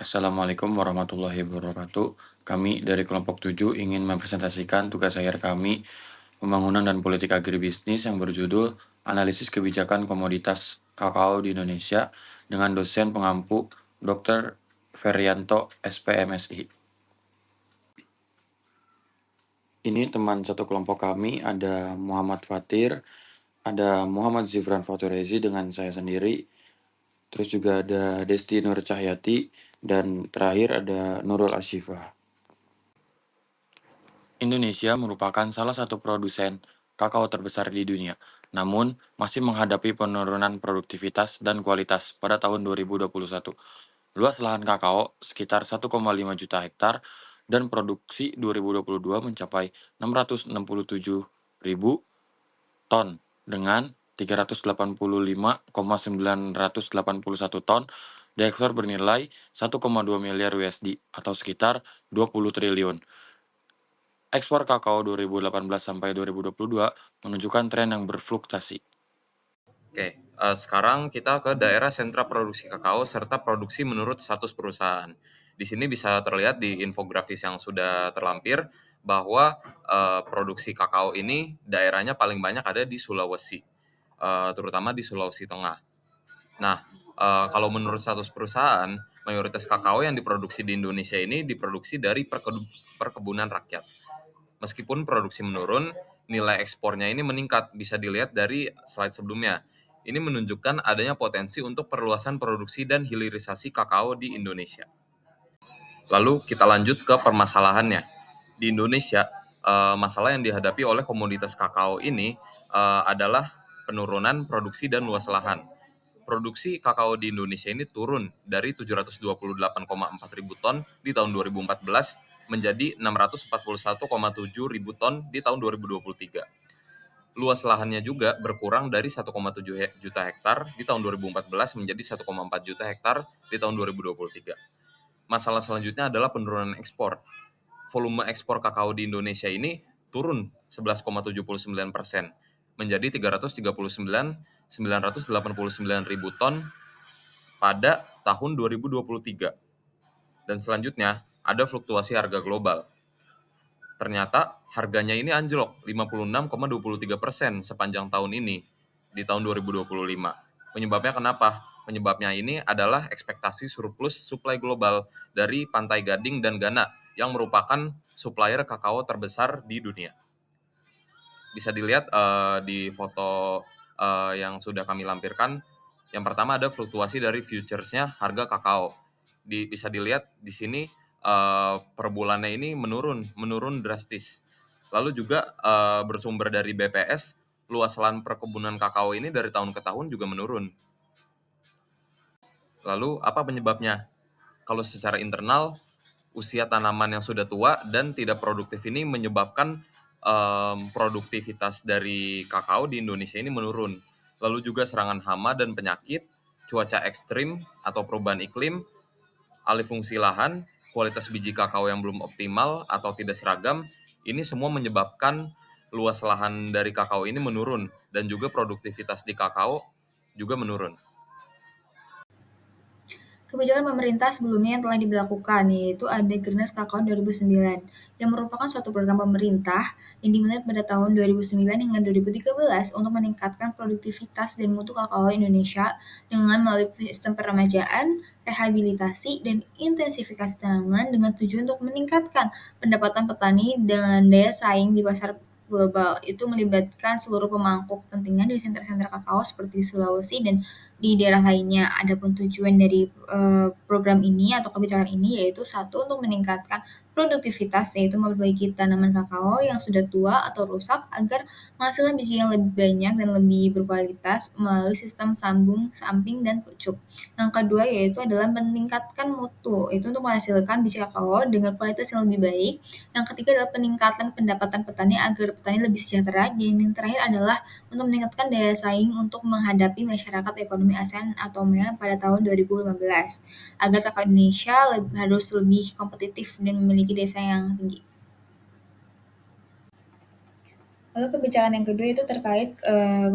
Assalamualaikum warahmatullahi wabarakatuh. Kami dari kelompok 7 ingin mempresentasikan tugas akhir kami, pembangunan dan politik agribisnis yang berjudul Analisis Kebijakan Komoditas Kakao di Indonesia dengan dosen pengampu Dr. Ferianto, SPMSI. Ini teman satu kelompok kami, ada Muhammad Fatir, ada Muhammad Zifran Faturezi dengan saya sendiri, terus juga ada Desti Nur Cahyati, dan terakhir ada Nurul Ashifah. Indonesia merupakan salah satu produsen kakao terbesar di dunia, namun masih menghadapi penurunan produktivitas dan kualitas pada tahun 2021. Luas lahan kakao sekitar 1,5 juta hektar dan produksi 2022 mencapai 667.000 ton dengan 385,981 ton diekspor bernilai 1,2 miliar USD atau sekitar 20 triliun. Ekspor kakao 2018 sampai 2022 menunjukkan tren yang berfluktuasi. Oke, sekarang kita ke daerah sentra produksi kakao serta produksi menurut status perusahaan. Di sini bisa terlihat di infografis yang sudah terlampir bahwa produksi kakao ini daerahnya paling banyak ada di Sulawesi, terutama di Sulawesi Tengah. Nah, kalau menurut status perusahaan, mayoritas kakao yang diproduksi di Indonesia ini diproduksi dari perkebunan rakyat. Meskipun produksi menurun, nilai ekspornya ini meningkat, bisa dilihat dari slide sebelumnya. Ini menunjukkan adanya potensi untuk perluasan produksi dan hilirisasi kakao di Indonesia. Lalu kita lanjut ke permasalahannya. Di Indonesia, masalah yang dihadapi oleh komoditas kakao ini adalah penurunan produksi dan luas lahan. Produksi kakao di Indonesia ini turun dari 728,4 ribu ton di tahun 2014 menjadi 641,7 ribu ton di tahun 2023. Luas lahannya juga berkurang dari 1,7 juta hektar di tahun 2014 menjadi 1,4 juta hektar di tahun 2023. Masalah selanjutnya adalah penurunan ekspor. Volume ekspor kakao di Indonesia ini turun 11,79% menjadi 339.989 ribu ton pada tahun 2023. Dan selanjutnya ada fluktuasi harga global. Ternyata harganya ini anjlok 56,23% sepanjang tahun ini di tahun 2025. Penyebabnya kenapa? Penyebabnya ini adalah ekspektasi surplus supply global dari Pantai Gading dan Ghana yang merupakan supplier kakao terbesar di dunia. Bisa dilihat di foto yang sudah kami lampirkan. Yang pertama ada fluktuasi dari futuresnya harga kakao. Bisa dilihat di sini per bulannya ini menurun drastis. Lalu juga bersumber dari BPS, luas lahan perkebunan kakao ini dari tahun ke tahun juga menurun. Lalu apa penyebabnya? Kalau secara internal, usia tanaman yang sudah tua dan tidak produktif ini menyebabkan produktivitas dari kakao di Indonesia ini menurun. Lalu juga serangan hama dan penyakit, cuaca ekstrim atau perubahan iklim, alih fungsi lahan, kualitas biji kakao yang belum optimal atau tidak seragam, ini semua menyebabkan luas lahan dari kakao ini menurun dan juga produktivitas di kakao juga menurun. Kebijakan pemerintah sebelumnya yang telah diberlakukan, yaitu ada Gernas Kakao 2009, yang merupakan suatu program pemerintah yang dimulai pada tahun 2009 hingga 2013 untuk meningkatkan produktivitas dan mutu kakao Indonesia dengan melalui sistem peremajaan, rehabilitasi, dan intensifikasi tanaman dengan tujuan untuk meningkatkan pendapatan petani dan daya saing di pasar global. Itu melibatkan seluruh pemangku kepentingan di sentra-sentra kakao seperti Sulawesi dan di daerah lainnya. Adapun tujuan dari program ini atau kebijakan ini yaitu satu untuk meningkatkan produktivitas, yaitu memperbaiki tanaman kakao yang sudah tua atau rusak agar menghasilkan biji yang lebih banyak dan lebih berkualitas melalui sistem sambung, samping, dan pucuk. Yang kedua yaitu adalah meningkatkan mutu, itu untuk menghasilkan biji kakao dengan kualitas yang lebih baik. Yang ketiga adalah peningkatan pendapatan petani agar petani lebih sejahtera. Dan yang terakhir adalah untuk meningkatkan daya saing untuk menghadapi masyarakat ekonomi ASEAN atau MEA pada tahun 2015 agar kakao Indonesia harus lebih kompetitif dan memiliki daya saing yang tinggi. Lalu kebijakan yang kedua itu terkait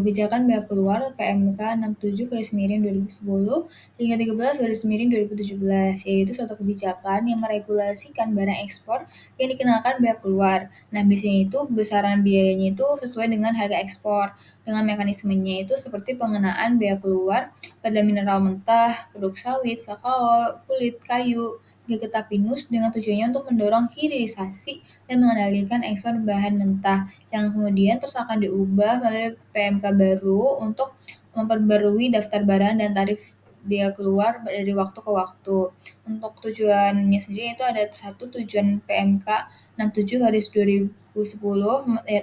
kebijakan bea keluar PMK 67/2010 hingga 13/2017, yaitu suatu kebijakan yang meregulasikan barang ekspor yang dikenakan bea keluar. Nah, biasanya itu besaran biayanya itu sesuai dengan harga ekspor. Dengan mekanismenya itu seperti pengenaan bea keluar pada mineral mentah, produk sawit, kakao, kulit, kayu, hingga getah pinus dengan tujuannya untuk mendorong hilirisasi dan mengendalikan ekspor bahan mentah yang kemudian terus akan diubah melalui PMK baru untuk memperbarui daftar barang dan tarif bea keluar dari waktu ke waktu. Untuk tujuannya sendiri itu ada satu tujuan PMK 67 garis 2010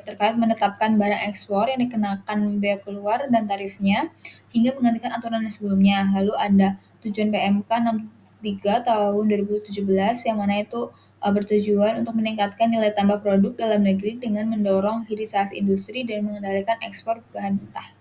terkait menetapkan barang ekspor yang dikenakan bea keluar dan tarifnya hingga menggantikan aturan yang sebelumnya. Lalu ada tujuan PMK 63 tahun 2017 yang mana itu bertujuan untuk meningkatkan nilai tambah produk dalam negeri dengan mendorong hilirisasi industri dan mengendalikan ekspor bahan mentah.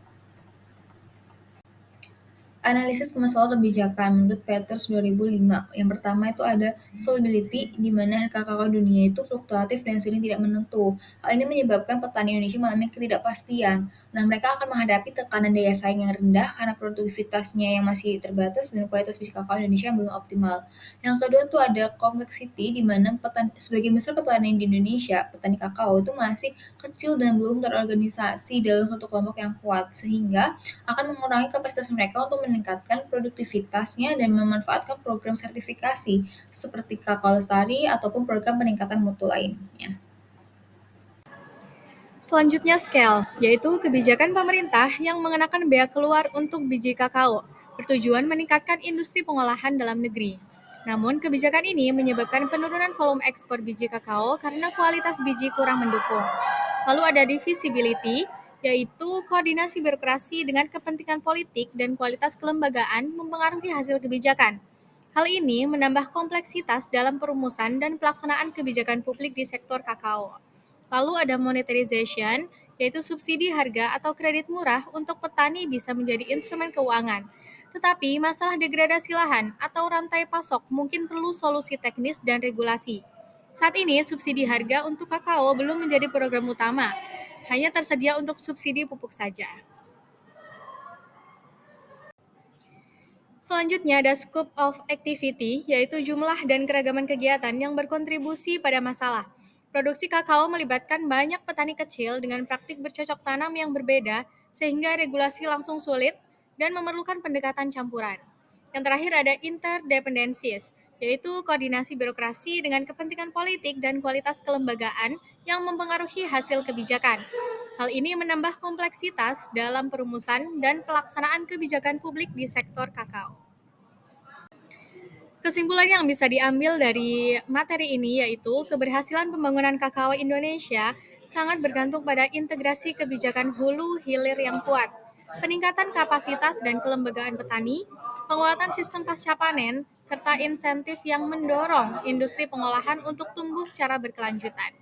Analisis masalah kebijakan menurut Peters 2005. Yang pertama itu ada solubility, di mana harga kakao dunia itu fluktuatif dan sering tidak menentu. Hal ini menyebabkan petani Indonesia mengalami ketidakpastian. Nah, mereka akan menghadapi tekanan daya saing yang rendah karena produktivitasnya yang masih terbatas dan kualitas biji kakao Indonesia yang belum optimal. Yang kedua itu ada complexity, di mana sebagian besar petani di Indonesia, petani kakao itu masih kecil dan belum terorganisasi dalam satu kelompok yang kuat, sehingga akan mengurangi kapasitas mereka untuk meningkatkan produktivitasnya dan memanfaatkan program sertifikasi seperti Kakao Lestari ataupun program peningkatan mutu lainnya. Selanjutnya scale, yaitu kebijakan pemerintah yang mengenakan bea keluar untuk biji kakao, bertujuan meningkatkan industri pengolahan dalam negeri. Namun, kebijakan ini menyebabkan penurunan volume ekspor biji kakao karena kualitas biji kurang mendukung. Lalu ada divisibility, yaitu koordinasi birokrasi dengan kepentingan politik dan kualitas kelembagaan mempengaruhi hasil kebijakan. Hal ini menambah kompleksitas dalam perumusan dan pelaksanaan kebijakan publik di sektor kakao. Lalu ada monetarization, yaitu subsidi harga atau kredit murah untuk petani bisa menjadi instrumen keuangan. Tetapi masalah degradasi lahan atau rantai pasok mungkin perlu solusi teknis dan regulasi. Saat ini subsidi harga untuk kakao belum menjadi program utama, hanya tersedia untuk subsidi pupuk saja. Selanjutnya ada scope of activity, yaitu jumlah dan keragaman kegiatan yang berkontribusi pada masalah. Produksi kakao melibatkan banyak petani kecil dengan praktik bercocok tanam yang berbeda, sehingga regulasi langsung sulit dan memerlukan pendekatan campuran. Yang terakhir ada interdependencies, yaitu koordinasi birokrasi dengan kepentingan politik dan kualitas kelembagaan yang mempengaruhi hasil kebijakan. Hal ini menambah kompleksitas dalam perumusan dan pelaksanaan kebijakan publik di sektor kakao. Kesimpulan yang bisa diambil dari materi ini yaitu keberhasilan pembangunan kakao Indonesia sangat bergantung pada integrasi kebijakan hulu hilir yang kuat, peningkatan kapasitas dan kelembagaan petani, penguatan sistem pasca panen, serta insentif yang mendorong industri pengolahan untuk tumbuh secara berkelanjutan.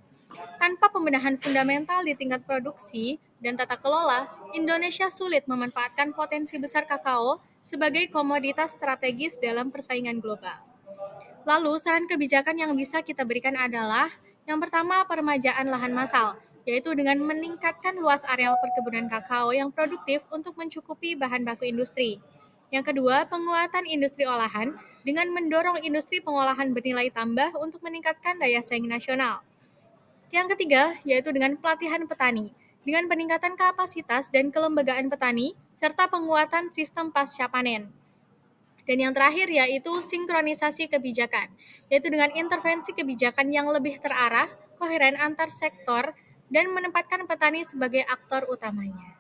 Tanpa pembenahan fundamental di tingkat produksi dan tata kelola, Indonesia sulit memanfaatkan potensi besar kakao sebagai komoditas strategis dalam persaingan global. Lalu, saran kebijakan yang bisa kita berikan adalah yang pertama, peremajaan lahan massal, yaitu dengan meningkatkan luas areal perkebunan kakao yang produktif untuk mencukupi bahan baku industri. Yang kedua, penguatan industri olahan dengan mendorong industri pengolahan bernilai tambah untuk meningkatkan daya saing nasional. Yang ketiga, yaitu dengan pelatihan petani, dengan peningkatan kapasitas dan kelembagaan petani, serta penguatan sistem pasca panen. Dan yang terakhir yaitu sinkronisasi kebijakan, yaitu dengan intervensi kebijakan yang lebih terarah, koheren antar sektor, dan menempatkan petani sebagai aktor utamanya.